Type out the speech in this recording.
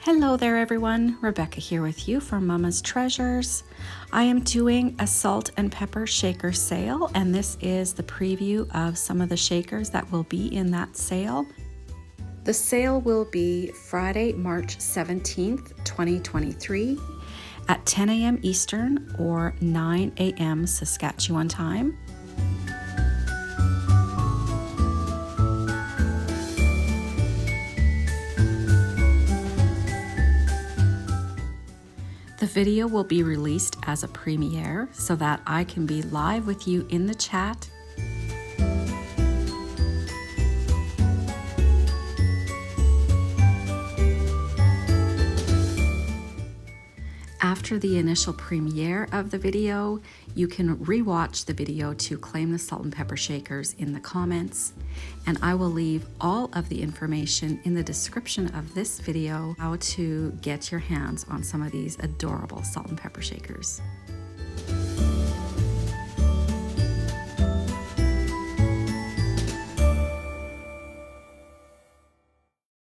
Hello there everyone, Rebecca here with you for Mama's Treasures. I am doing a salt and pepper shaker sale, and this is the preview of some of the shakers that will be in that sale. The sale will be Friday, March 17th, 2023 at 10 a.m. Eastern or 9 a.m. Saskatchewan time. The video will be released as a premiere so that I can be live with you in the chat. After the initial premiere of the video, you can re-watch the video to claim the salt and pepper shakers in the comments, and I will leave all of the information in the description of this video how to get your hands on some of these adorable salt and pepper shakers.